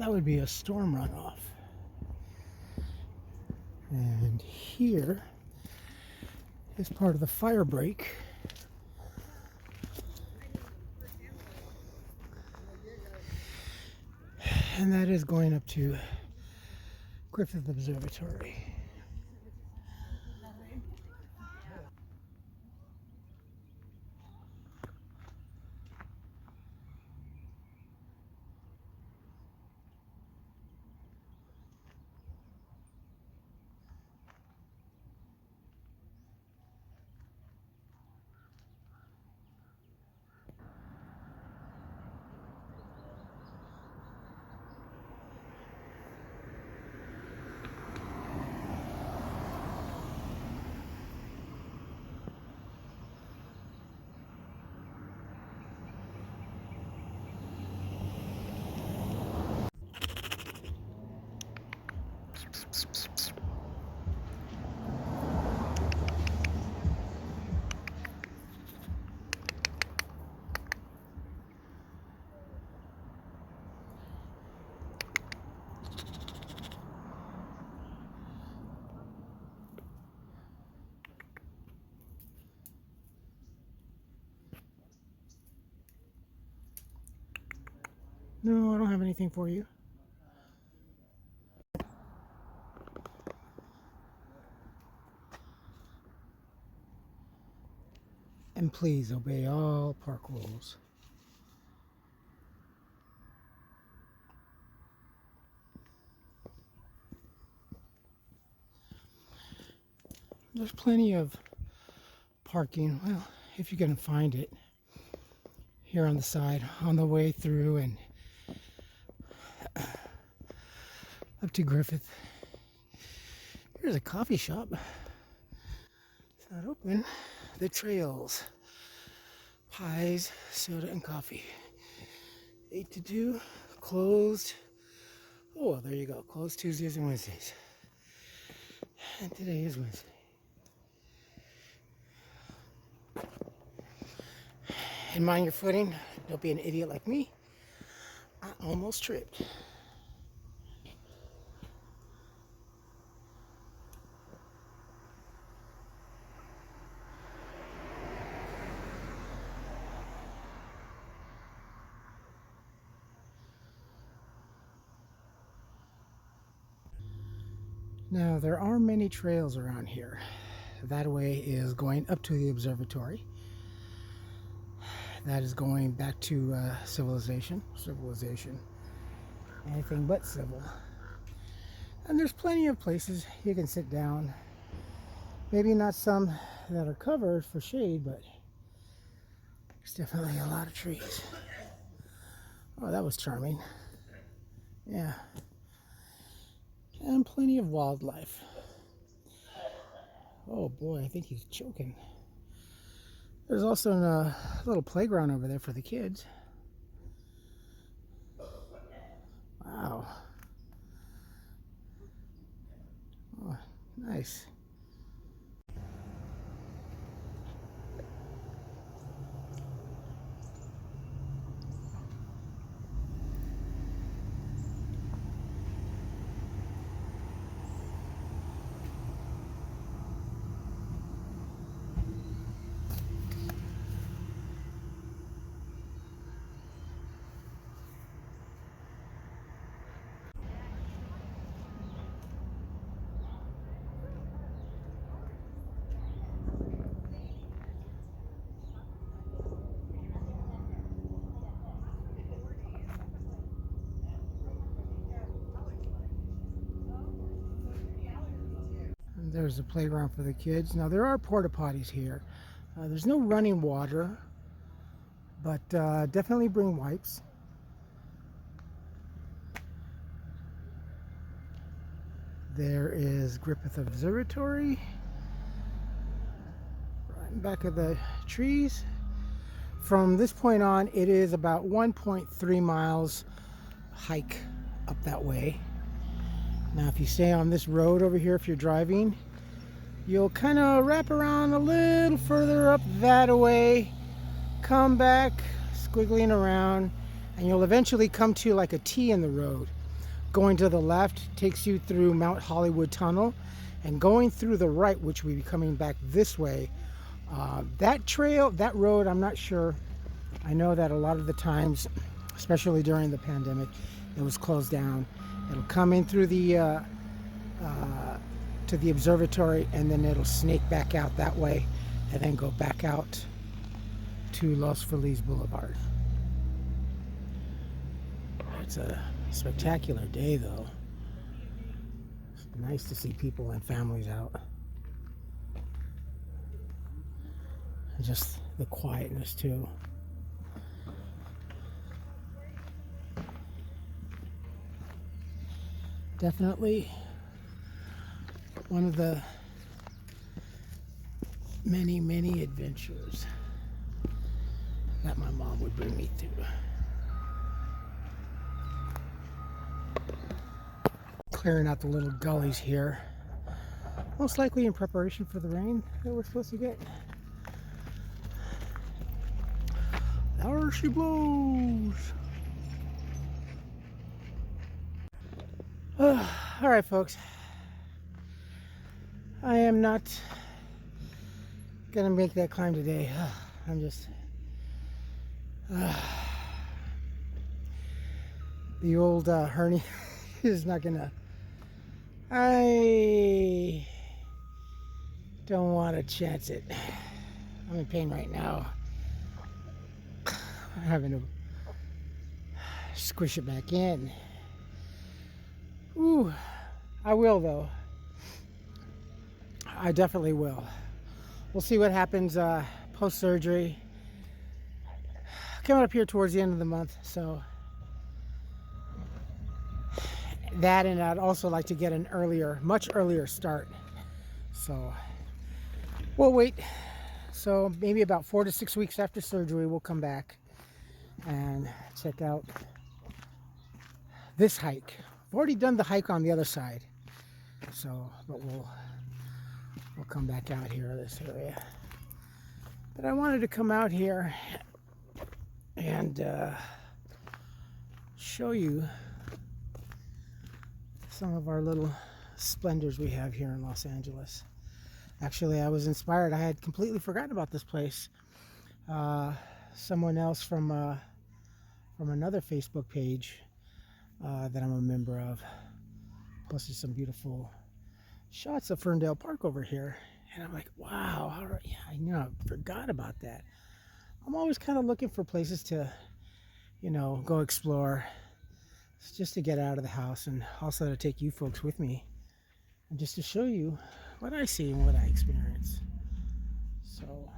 That would be a storm runoff. And here is part of the fire break. And that is going up to Griffith Observatory. No, I don't have anything for you. And please obey all park rules. There's plenty of parking, well, if you can find it, here on the side, on the way through and up to Griffith. Here's a coffee shop. It's not open. The Trails. Pies, soda, and coffee. 8 to 2. Closed. Oh, there you go. Closed Tuesdays and Wednesdays. And today is Wednesday. And mind your footing. Don't be an idiot like me. I almost tripped. Now, there are many trails around here. That way is going up to the observatory. That is going back to civilization. Anything but civil. And there's plenty of places you can sit down. Maybe not some that are covered for shade, but there's definitely a lot of trees. Oh, that was charming. Yeah. And plenty of wildlife. Oh boy, I think he's choking. There's also a little playground over there for the kids. Wow. Oh, nice. There's a playground for the kids. Now there are porta potties here. There's no running water, but definitely bring wipes. There is Griffith Observatory, right in back of the trees. From this point on, it is about 1.3 miles hike up that way. Now if you stay on this road over here, if you're driving, you'll kind of wrap around a little further up that way, come back, squiggling around, and you'll eventually come to like a T in the road. going to the left takes you through Mount Hollywood Tunnel, and going through the right, which will be coming back this way. That trail, that road, I'm not sure. I know that a lot of the times, especially during the pandemic, it was closed down. It'll come in through the to the observatory, and then it'll snake back out that way, and then go back out to Los Feliz Boulevard. It's a spectacular day, though. It's nice to see people and families out. And just the quietness, too. Definitely one of the many, many adventures that my mom would bring me through. Clearing out the little gullies here, most likely in preparation for the rain that we're supposed to get. There she blows. All right, folks. I am not gonna make that climb today. I'm just the old hernia is not gonna. I don't want to chance it. I'm in pain right now. I'm having to squish it back in. Ooh, I will, though. I definitely will. We'll see what happens post-surgery. Coming up here towards the end of the month, so that, and I'd also like to get an earlier, much earlier start. So we'll wait. So maybe about 4 to 6 weeks after surgery, we'll come back and check out this hike. I've already done the hike on the other side, so but we'll come back out here in this area. But I wanted to come out here and show you some of our little splendors we have here in Los Angeles. Actually, I was inspired. I had completely forgotten about this place. Someone else from another Facebook page that I'm a member of posted some beautiful shots of Fern Del Park over here, and I'm like, wow, yeah, I forgot about that. I'm always kind of looking for places to, go explore. It's just to get out of the house, and also to take you folks with me, and just to show you what I see and what I experience. So,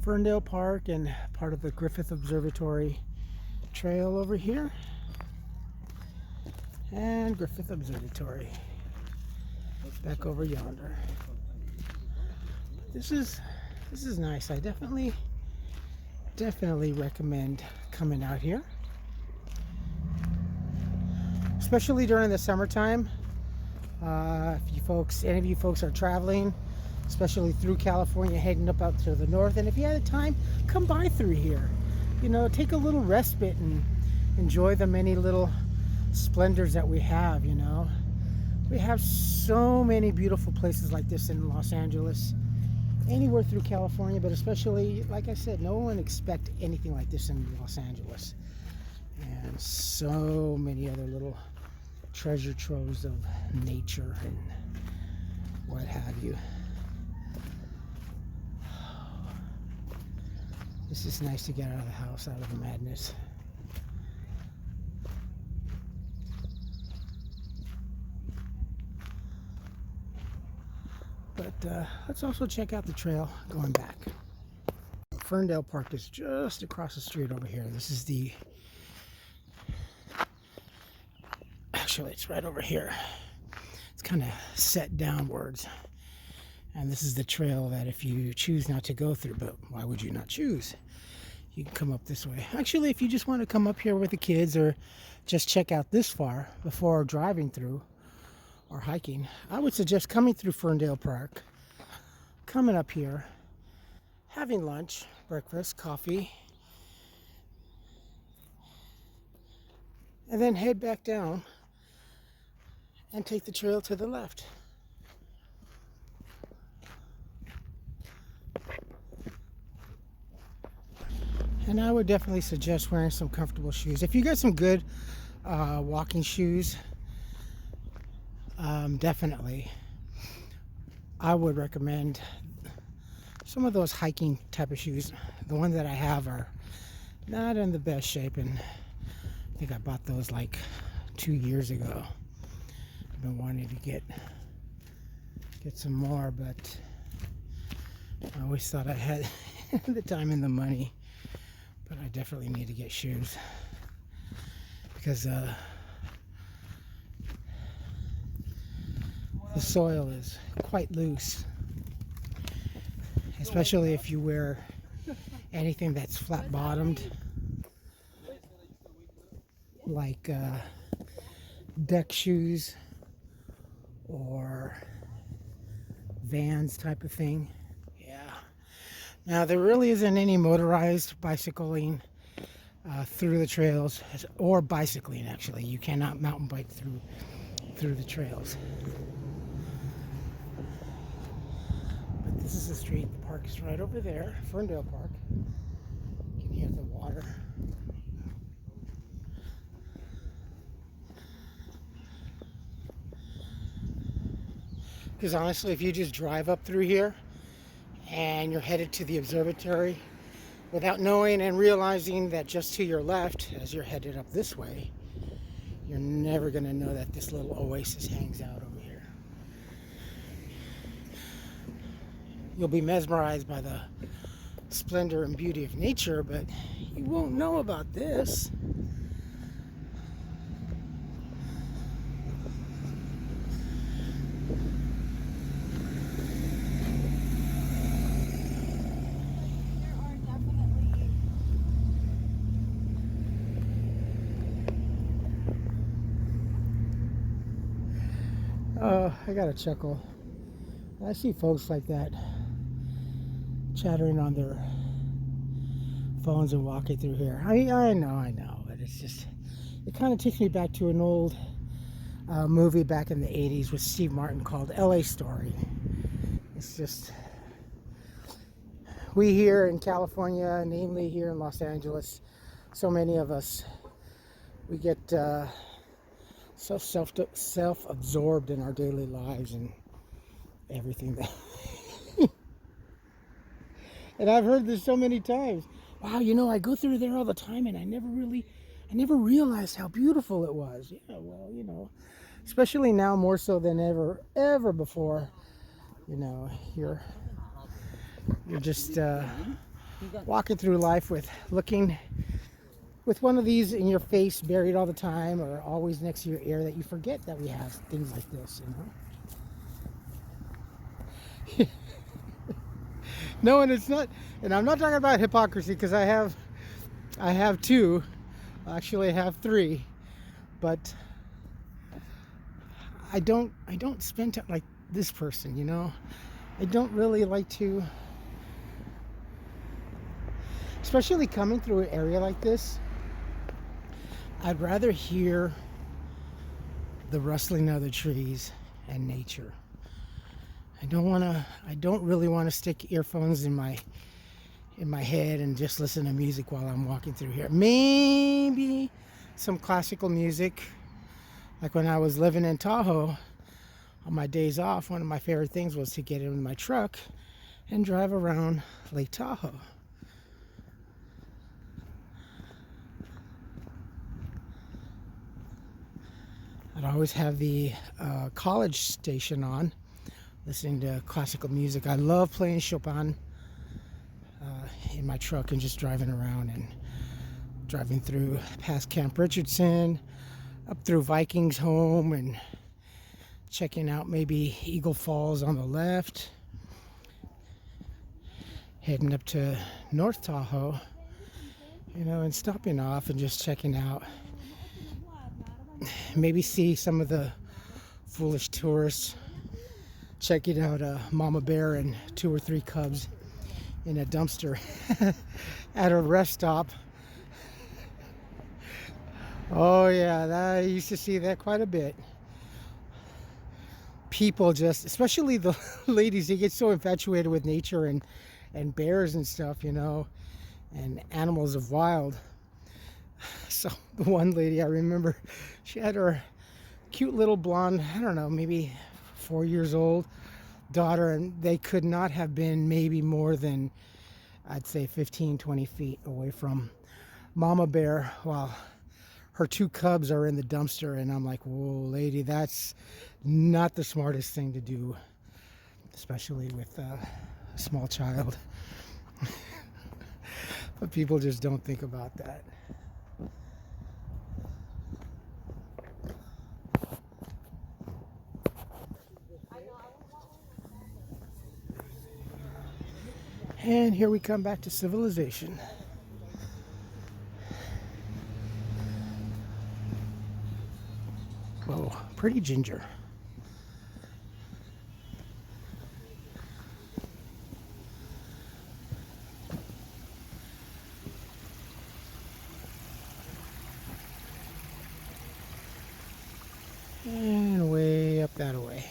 Fern Del Park and part of the Griffith Observatory trail over here, and Griffith Observatory back over yonder. This is nice. I definitely recommend coming out here, especially during the summertime. If any of you folks are traveling, especially through California, heading up out to the north, and if you had the time, come by through here. Take a little respite and enjoy the many little splendors that we have. We have so many beautiful places like this in Los Angeles, anywhere through California, but especially, like I said, no one expects anything like this in Los Angeles. And so many other little treasure troves of nature and what have you. This is nice to get out of the house, out of the madness. But let's also check out the trail going back. Fern Del Park is just across the street over here. This is actually, it's right over here. It's kind of set downwards. And this is the trail that if you choose not to go through, but why would you not choose? You can come up this way. Actually, if you just want to come up here with the kids or just check out this far before driving through or hiking, I would suggest coming through Fern Del Park, coming up here, having lunch, breakfast, coffee, and then head back down and take the trail to the left. And I would definitely suggest wearing some comfortable shoes. If you got some good walking shoes, definitely I would recommend some of those hiking type of shoes. The ones that I have are not in the best shape, and I think I bought those like 2 years ago. I've been wanting to get some more, but I always thought I had the time and the money. But I definitely need to get shoes because the soil is quite loose, especially if you wear anything that's flat bottomed, like deck shoes or Vans type of thing. Now, there really isn't any motorized bicycling through the trails, or bicycling actually. You cannot mountain bike through the trails. But this is the street. The park is right over there, Fern Del Park. You can hear the water. Because honestly, if you just drive up through here, and you're headed to the observatory without knowing and realizing that just to your left, as you're headed up this way, you're never going to know that this little oasis hangs out over here. You'll be mesmerized by the splendor and beauty of nature, but you won't know about this. I got a chuckle. I see folks like that chattering on their phones and walking through here. I know, but it's just, it kind of takes me back to an old movie back in the 80s with Steve Martin called LA Story. It's just, we here in California, namely here in Los Angeles, so many of us, we get so self-absorbed in our daily lives and everything that and I've heard this so many times. Wow, I go through there all the time and I never realized how beautiful it was. Yeah, well, especially now more so than ever before. You're just walking through life with one of these in your face buried all the time, or always next to your ear, that you forget that we have things like this, No, and it's not, and I'm not talking about hypocrisy, because I have two, actually I have three, but I don't spend time like this person, I don't really like to, especially coming through an area like this. I'd rather hear the rustling of the trees and nature. I don't really want to stick earphones in my head and just listen to music while I'm walking through here. Maybe some classical music. Like when I was living in Tahoe, on my days off, one of my favorite things was to get in my truck and drive around Lake Tahoe. I'd always have the college station on, listening to classical music. I love playing Chopin in my truck and just driving around and driving through past Camp Richardson, up through Vikings Home, and checking out maybe Eagle Falls on the left, heading up to North Tahoe, and stopping off and just checking out. Maybe see some of the foolish tourists checking out a mama bear and 2 or 3 cubs in a dumpster at a rest stop Oh yeah, I used to see that quite a bit. People just, especially the ladies, they get so infatuated with nature and bears and stuff, you know, and animals of wild. So the one lady I remember, she had her cute little blonde, I don't know, maybe 4 years old daughter, and they could not have been maybe more than, I'd say, 15, 20 feet away from mama bear, while her two cubs are in the dumpster. And I'm like, whoa, lady, that's not the smartest thing to do, especially with a small child. But people just don't think about that. And here we come back to civilization. Whoa, pretty ginger. And way up that way.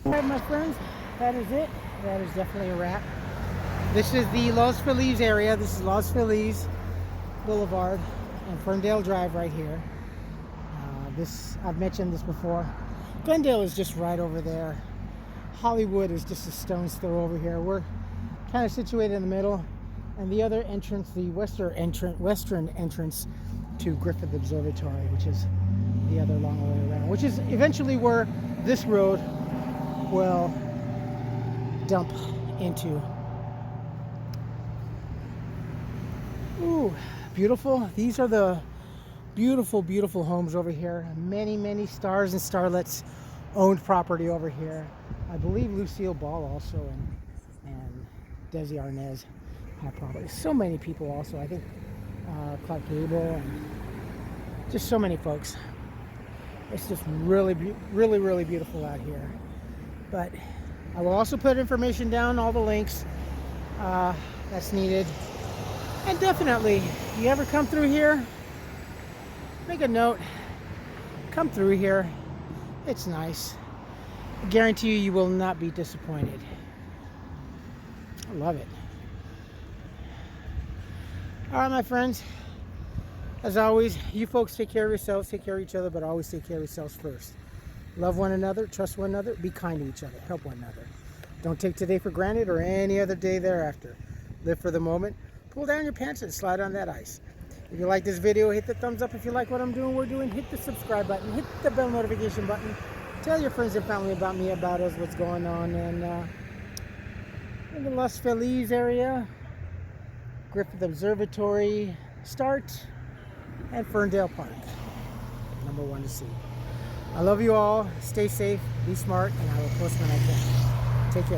Alright, my friends, that is it. That is definitely a wrap. This is the Los Feliz area. This is Los Feliz Boulevard and Ferndale Drive right here. I've mentioned this before. Glendale is just right over there. Hollywood is just a stone's throw over here. We're kind of situated in the middle, and the other entrance, the western entrance to Griffith Observatory, which is the other long way around, which is eventually where this road will dump into. Ooh, beautiful. These are the beautiful, beautiful homes over here. Many, many stars and starlets owned property over here. I believe Lucille Ball also and Desi Arnaz have property. So many people also. I think Clark Gable and just so many folks. It's just really, really, really beautiful out here. But I will also put information down, all the links that's needed. And definitely, if you ever come through here, make a note. Come through here. It's nice. I guarantee you, you will not be disappointed. I love it. All right, my friends. As always, you folks take care of yourselves, take care of each other, but always take care of yourselves first. Love one another, trust one another, be kind to each other, help one another. Don't take today for granted or any other day thereafter. Live for the moment. Pull down your pants and slide on that ice. If you like this video, hit the thumbs up. If you like what I'm doing, we're doing, hit the subscribe button, hit the bell notification button. Tell your friends and family about me, about us, what's going on in the Los Feliz area, Griffith Observatory, start, and Fern Del Park. #1 to see. I love you all. Stay safe, be smart, and I will post when I can. Take care.